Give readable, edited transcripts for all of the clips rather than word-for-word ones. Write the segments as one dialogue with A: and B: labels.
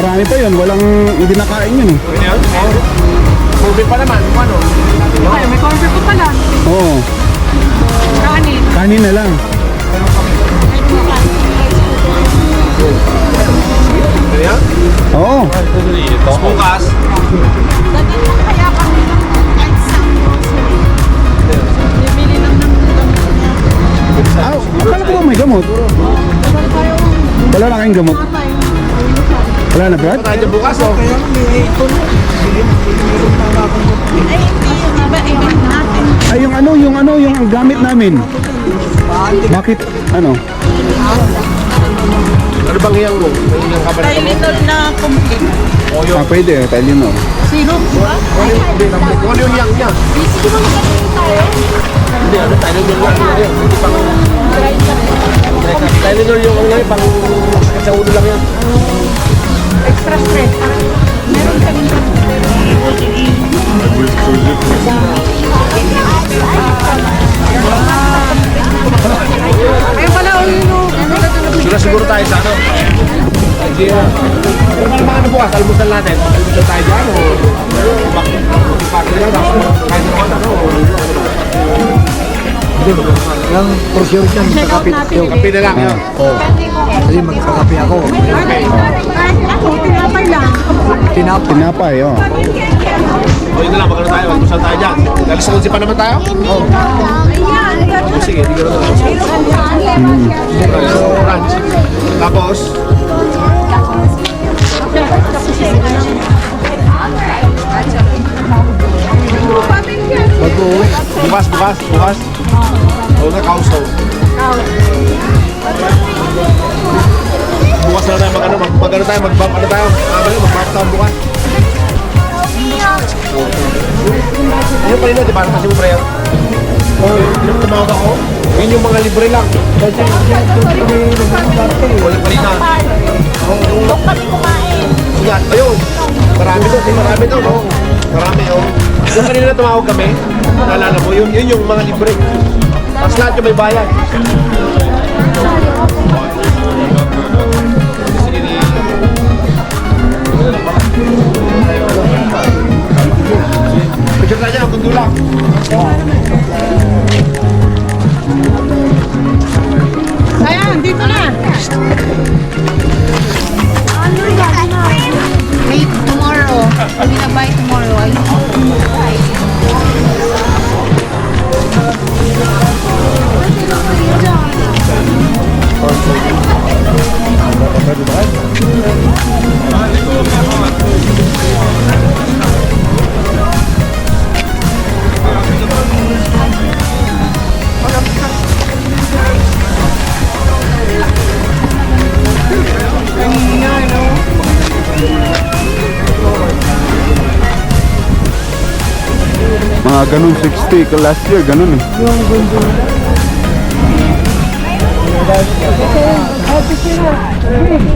A: marami pa yun. Walang, hindi nakain yun eh.
B: Pwede yun? Movie pa naman, ano?
C: Ay, may cover ko pala.
A: Oo.
C: Kanin.
A: Kanin na lang.
B: Pwede yan?
A: Oo.
B: Tapos bukas,
C: Dati lang kaya kami ng kahit isang grocery. Bibili lang ng gamot niya.
A: Ah, akala ko ba may gamot?
C: Wala tayong
A: Wala na kayong gamot.
C: matay.
A: Wala na, Brad?
B: tayo dyan bukas, oh.
C: Ay, hindi. Iba natin.
A: Ay, yung gamit namin. Bakit, ano?
B: Ano bang hiyang mo? May hiyang ka ba na gamot?
C: Tylenol na complete.
A: Ah, pwede, Tylenol.
C: Syrup, ba?
B: Kung ano yung hiyang niya?
C: Sige mo magkakaroon tayo.
B: Hindi, ano, Tylenol lang yun. Hindi pang... Tylenol yung ano yun, pang sakit sa ulo lang yan.
C: Extra stress. Meron kami Ayun pala,
B: Sila siguro tayo sa ano? Hindi na. Pero paano mga ano bukas? Almusal natin. Almusal tayo dyan o... Bakit lang? Kahit naman ano?
D: Yung porsyong dyan, magkakape tayo.
B: Kape na lang yun.
D: Kasi magkakape ako.
C: Ako, tinapay lang.
D: Tinapay.
A: Tinapay, oh.
B: O yun na lang, magkano tayo? Almusal tayo dyan. Alis sa 11 pa naman tayo? Oo. Sige, hindi ko na lunch. Tapos,
D: Mag-uwi.
B: bukas. O na, kausaw. Bukas na tayo mag-ano tayo, mag-bump ano tayo? Mag-bump tayo bukas. Yun pa rin no, di ba? Kasi mo pre yun? Yung tumawag ako, yun yung mga libre lang. Wala pa rin na.
C: Doon kami kumain.
B: Sige, ayun. Marami to, no? Marami, oh. Yung kanina tumawag kami, naalala mo, yun yung mga libre. Tapos lahat yung may bayad. Picture tayo dyan, kundo lang.
C: Ayan, dito na. Ano yan? Wait, tomorrow. Sabi na by tomorrow. Ayun.
A: Mga ganun 60, ka last year, ganun eh.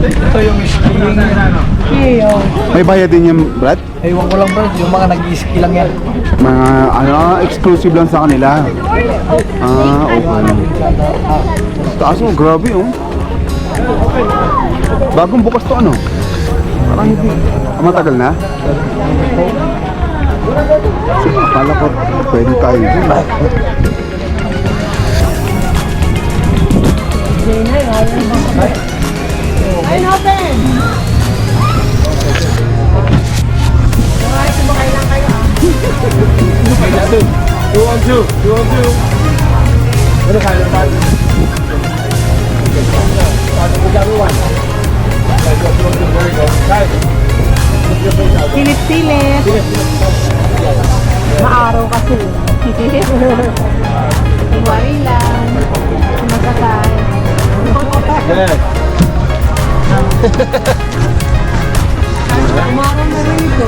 D: Ito yung skiing.
A: May bayad din yung Brad?
D: Ewan ko lang bro, yung mga nag-ski lang yan.
A: Mga, exclusive lang sa kanila. Ah, okay. Taas mo, grabe oh. Bagong bukas to ano? Parang hindi. Matagal na? Akala ko pwede tayo dun.
C: Ayun, open. Sumakay lang kayo ah.
B: 2-on-2. Ano kaya na tayo?
C: Silip-silip. Maaraw kasi. Tuwari lang. Sumasakay.
B: Yes.
C: Umarang na rin ito.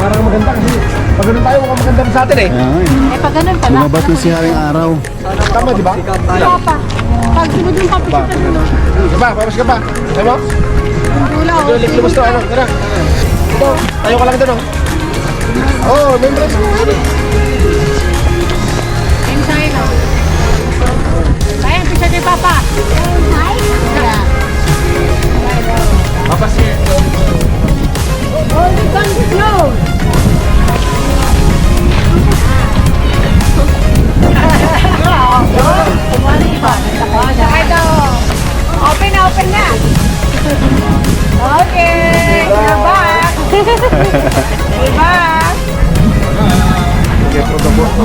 B: Parang maganda kasi. Pag ganun tayo, mukhang maganda rin sa atin eh.
A: Ayan.
C: Eh, pag ganun pala.
A: Lumabas na si Haring Araw.
B: Tama, di ba?
C: Papa. Pag sunod yung papa
B: Ba? Ka ba? Paras ka ba? Sabi mo?
C: Dula o.
B: Ito, lumos to, ano? Tara. Ito, tayo ka lang ito, no? Oo, member.
C: Ayun sa'yo na. Ayan, pisa kay papa.
B: Papas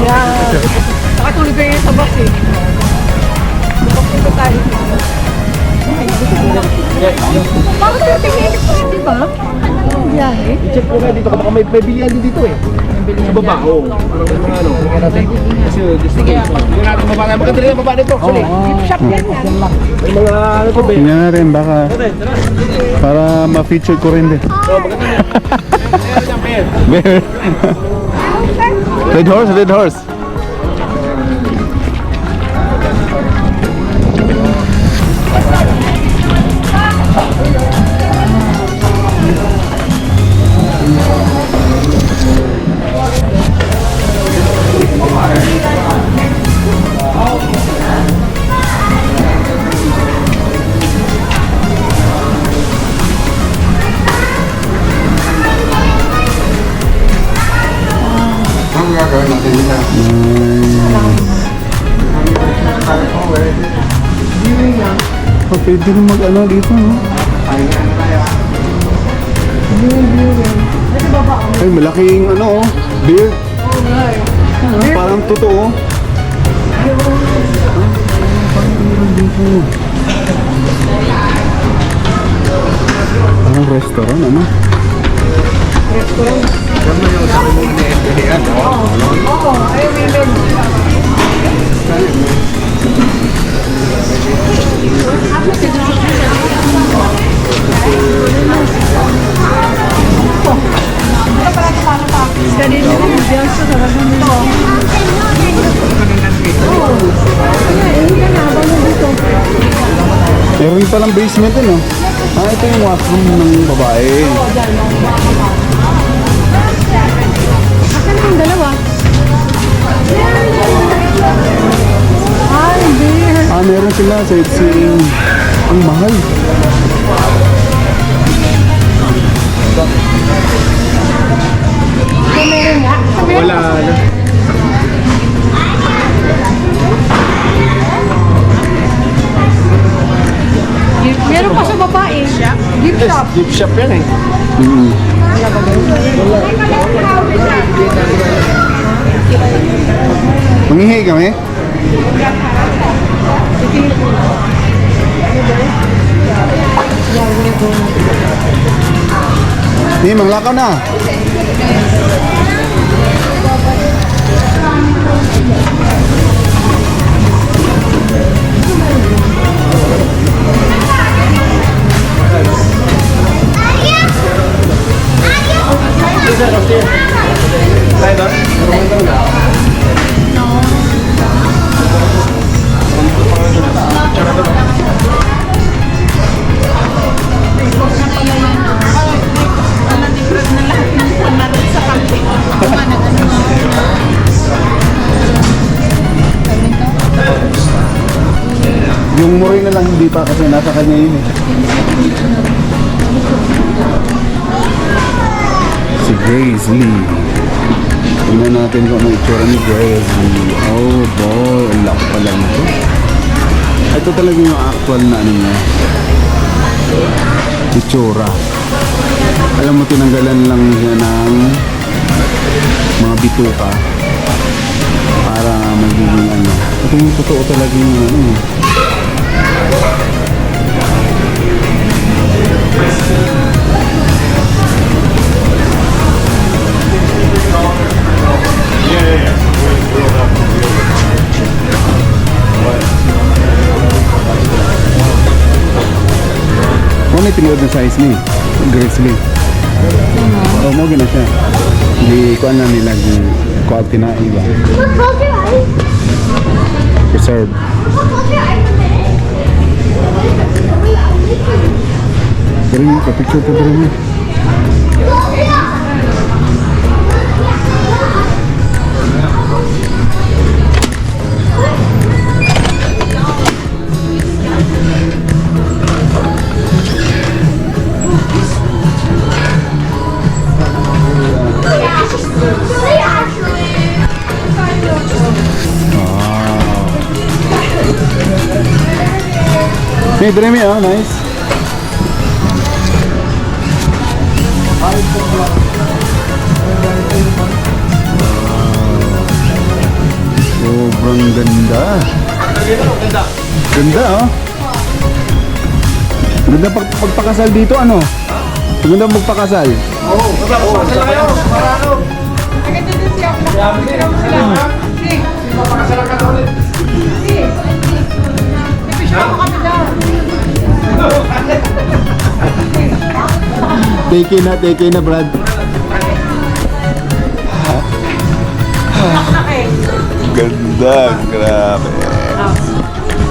C: Kaya, nakatulog kayo sa bus eh. Bukas tayo. Bakit yung tingin? Di ba? Biyahe?
B: I-check ko na dito, baka may bilihan din dito eh. Sa baba, oo. Parang may mga ano. Kasi gusto ko. Hindi natin baba tayo. Maganda rin yung baba nito. Sorry.
C: Gift shop yan yan.
B: May mga ano to, be.
A: Tingnan na rin, baka para ma-feature ko rin din.
B: Oo, maganda rin. Meron niyang pair.
A: Bear. Red horse, red horse. Oh, pwede rin mag-ano dito, no? Ay, malaking ano, oh, beer. Parang totoo. Parang restaurant, ano? Meron palang basement din, no? Ah, ito yung washroom ng babae.
C: Asan yung dalawa? Ay, hindi.
A: Ah, meron sila sightseeing. Ang mahal.
C: Meron nga.
B: Wala na.
C: Meron pa sa babae. Gift shop.
B: Gift shop yan eh.
A: Mm. Mangihi kami? Ni, manglakaw na. Yung Mori na lang hindi pa kasi nasa kanya yun eh. Si Grace Lee. Tingnan natin kung ano itsura ni Grace Lee. Oh boy, ang laki pala nito. Ito talaga yung actual na ano niya. Itsura. Alam mo, tinanggalan lang siya ng mga bituka para magiging ano. Ito yung totoo talaga yung ano. Ano yung tingod na size ni Grace Lee? Oo, mo gina siya. Hindi ko na nila yung quality na iba. Preserve. Pero yung kapicture pa rin mo. Hey, Dremi, oh, nice. Sobrang ganda. Ganda, oh. Ganda pagpakasal dito, ano? Ganda magpakasal.
B: Pasal kayo. Para ano?
C: Agad din siya. Pinapakasal mo sila. Si.
B: Papakasalan ka na ulit.
C: Si. Ipishyo mo kami daw.
A: Take na, Brad. Ganda, grabe.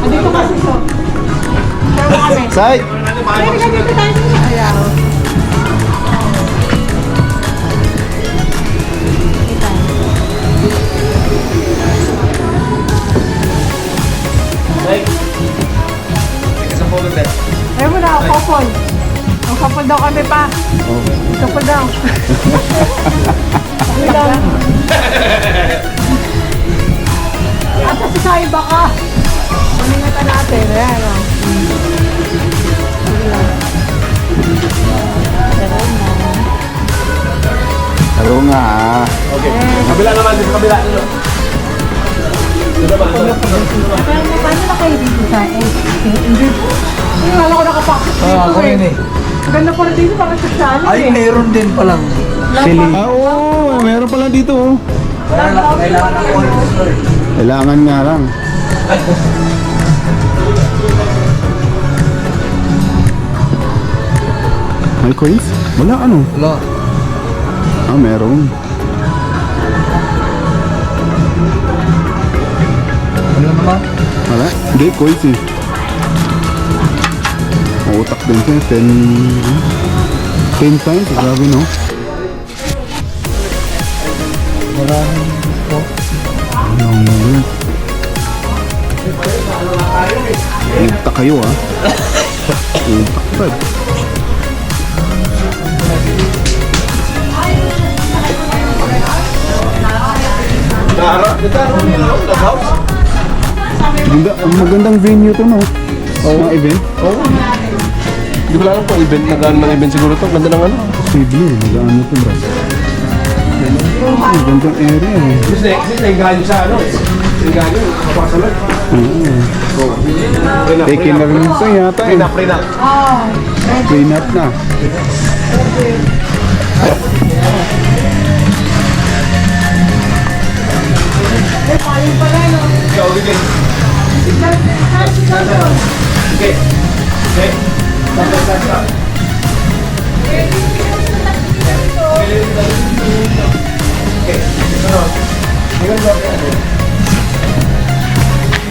C: Andito kasi so. Share mo kami.
A: Say!
C: Pwede ka dito tayo. Ayaw. Ayaw mo na, couple. Ang couple daw kami pa. Couple daw. Kami lang. At kasi sa iba ka. Pamingatan natin. Ayan o.
A: Taro nga.
B: Okay. Kabila naman, dito kabila.
C: Pero paano na kayo dito sa Hindi po. Wala ko nakapakit dito
D: Ako rin eh.
C: Ang ganda pala dito, parang sosyal
D: Ay, meron din palang.
A: Oo, meron pala dito, oh.
D: Kailangan ng coins.
A: Kailangan nga lang. May coins? Wala, ano?
D: Wala.
A: Meron.
D: Ano naman?
A: Wala? Hindi, coins eh. Utak din siya. 10 times. Grabe, no?
D: Wala po.
A: Utak kayo, ah. Utak pa. Ganda, ang magandang venue to, no? Mga event.
B: Hindi ko lang alam kung event, nag-ano ng event siguro to. Ganda ng ano.
A: Posible, mag-ano to, bro. Ang gandang area, eh.
B: Kasi naiganyo sa ano eh. Naiganyo, kapakasalan.
A: Taken na rin ito yata, eh.
B: Prenup.
A: Prenup na.
B: Ikaw, bigay. Okay.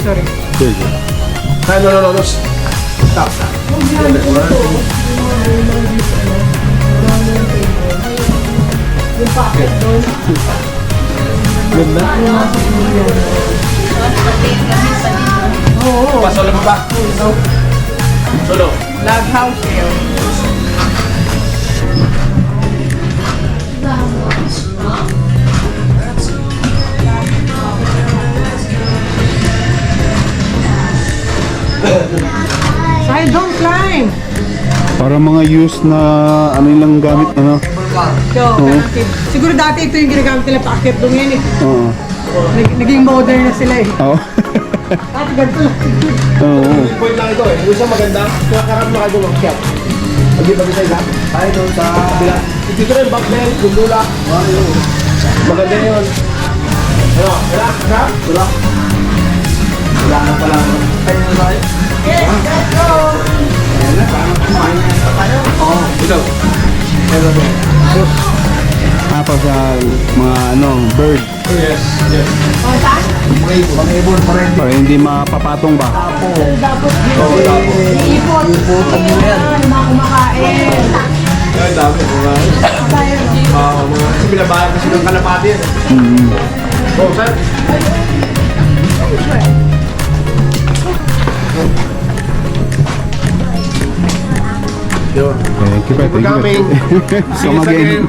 B: Okay.
A: Sige.
B: No. Stop. Ganda. Oo. Solo mo ba? Solo.
C: Log house yun. Say, don't climb!
A: Para mga used na ano yung lang gamit, ano?
C: So, siguro dati ito yung ginagamit nila paakit doon yan eh.
A: Oo.
C: Naging modern na sila eh.
A: Oo.
C: At ganito lang.
A: Oo.
B: Point lang ito eh. Yung isang maganda, kakakarap na kayo ng shop. Hindi ba isa isa? Tayo doon sa kabila. Dito rin, backbell, gundula. Maganda yun. Ano? Wala? Wala? Wala. Wala na pala. Tayo na tayo.
C: Yes, let's go!
B: Ikaw.
A: Apa sa mga ano, bird.
B: Yes.
D: Mga ibon pa rin.
A: Para hindi mapapatong ba?
C: Dapat
B: Oo, tapos.
C: ipot.
D: Iputan mo yan.
C: Mga kumakain.
B: Ay, dami.
C: Tayo.
B: Kasi binabahan kasi ng kalapati yan. Oh, sir. Yun.
A: Thank you, thank you.
B: Coming.
A: Come again.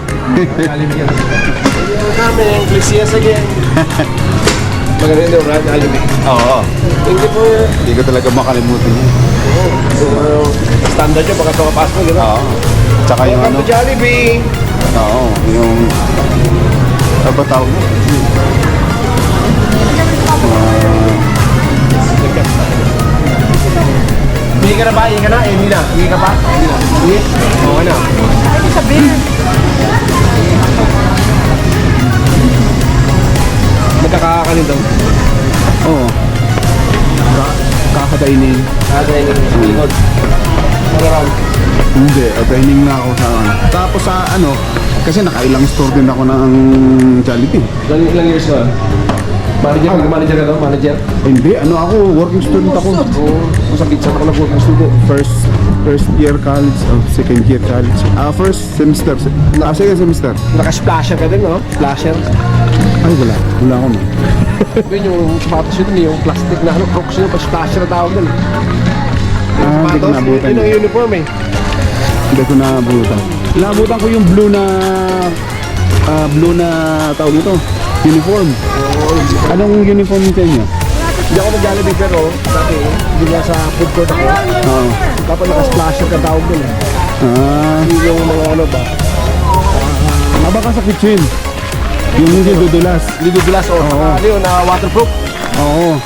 B: Coming. Please see us again. Maganda yun, right? Alimi.
A: Oo.
B: Thank you po.
A: Hindi ko talaga makalimutan yun.
B: Standard yun, baka tumapas mo, gano'n.
A: Oo. Tsaka yung ano.
B: Welcome to Jollibee.
A: Oo. Yung... Ano ba tawag mo? Mga
B: na ba? Hingi ka na? Hindi na. Hingi ka pa? Hindi na. Hingi? Okay na.
C: Ay, sabihin.
B: Magkakakanin daw.
A: Oo. Kakadainin.
B: Kakainin sa likod. Marami.
A: Hindi, training na ako sa ano. Tapos sa ano, kasi nakailang store din ako ng Jollibee.
B: Ilang years na? Manager? Manager ka daw? Manager?
A: Hindi, ano ako, working student ako.
B: Oo. Sa pizza ako nag-working student.
A: First year college, second year college. First semester, second semester.
B: Naka-splasher ka din, no? Splasher.
A: Ay, wala ako no.
B: Yun yung sapatos yun, yung plastic na ano, crooks yun, pa-splasher na tawag dun.
A: Hindi ko naabutan
B: Yun ang
A: yun.
B: uniform eh.
A: Hindi ko naabutan. Naabutan ko yung blue na tawag dito, uniform. Anong uniform nito niyo?
B: Hindi ako nag-Jollibee pero dati, hindi nga sa food court ako.
A: Oo.
B: Dapat naka-splasher ka tawag dun eh. Yun yung mga ano ba?
A: Baka sa kitchen. Yung hindi dudulas.
B: Hindi dudulas o ano yun, waterproof.
A: Oo.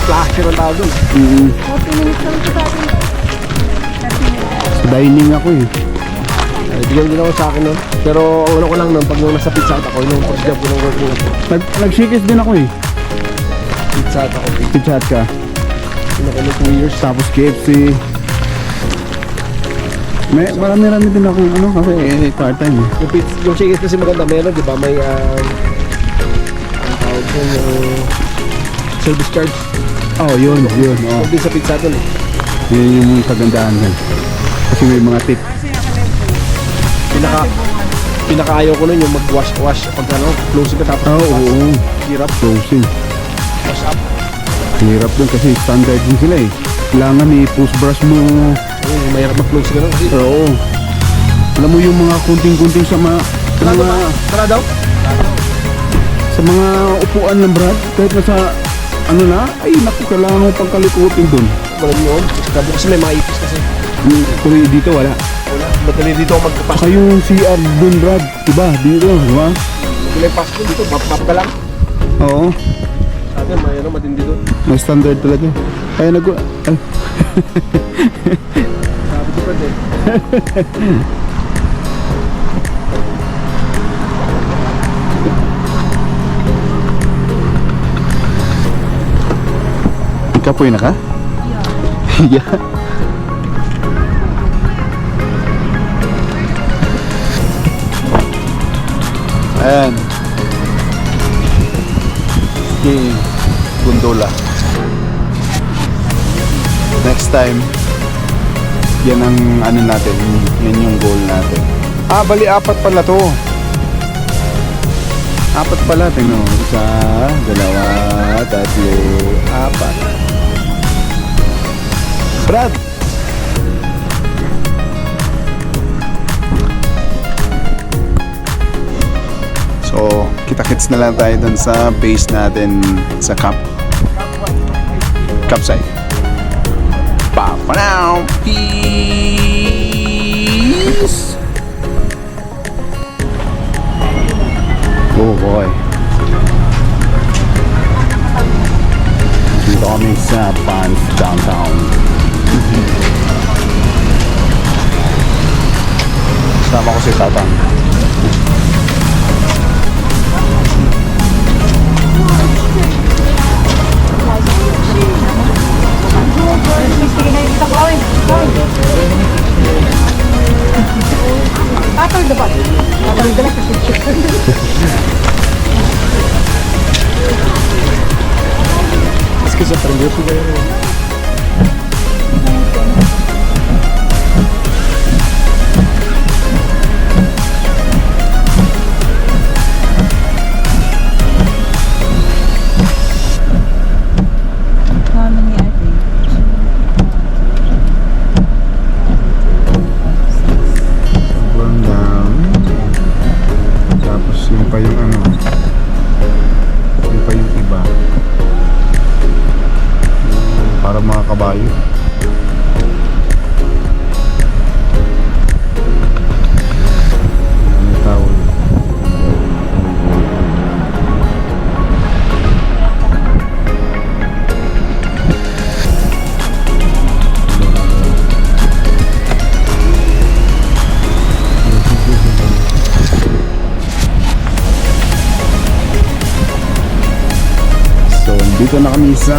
B: Splasher ang tawag dun.
A: Sa dining ako eh.
B: Bigyan din ako sa akin nun. Pero ano ko lang nun, pag nung nasa pizza Hut ako, yung first job ko nung working ako.
A: Nag-shakers din ako eh.
B: Pizza Hut ako.
A: Pizza Hut ka.
B: Yun ako nung 2 years.
A: Tapos KFC. Marami din ako ano kasi part-time eh.
B: Yung chicken kasi maganda meron, di ba? May ang tawag ko yung service charge.
A: Oh, yun. Oh.
B: Huwag din sa pizza dun eh.
A: Yun yung kagandahan din. Kasi may mga tip.
B: Pinakaayaw ko nun yung mag-wash pag ano, closing ka tapos
A: Oo.
B: hirap,
A: Closing.
B: wash up.
A: Hirap dun kasi standard din sila eh. Kailangan i-push brush mo.
B: Ayun, mahirap mag-close ka nun kasi.
A: Oo. Alam mo yung mga kunting-kunting sa mga
B: Tara daw?
A: sa mga upuan ng Brad, kahit nasa ano na, ay naku, kailangan mo pang kalikutin dun.
B: Malam yun. Kasi may mga ipis kasi.
A: Kung dito wala.
B: Wala. Ba't dito ako magpapas?
A: Saka yung CR dun Brad, diba? Dito, diba?
B: Kung may pass ko dito, map ka lang.
A: Oo.
B: Sabi, may ano, matindi doon.
A: May standard talaga. Kaya ay.
B: Sabi ko pa din.
A: Kapoy na ka? Yeah. Ayan. Ski Gondola. Next time, yan ang ano natin, yan yung goal natin. Bali, 4 pala to. 4 pala, tingnan mo. 1, 2, 3, 4. Brad! So, kita-kits na lang tayo dun sa base natin sa campsite. Bye for now! Peace! Oh boy. Dito kami sa Banff downtown. Sama ko si Tatang.
C: Tatol dapat. Tatol dapat kasi chicken.
B: Kasi sa trangyo ko kayo.
C: How many I think?
A: One down. Tapos yun pa yung ano. Yun pa yung iba. Dito na kami sa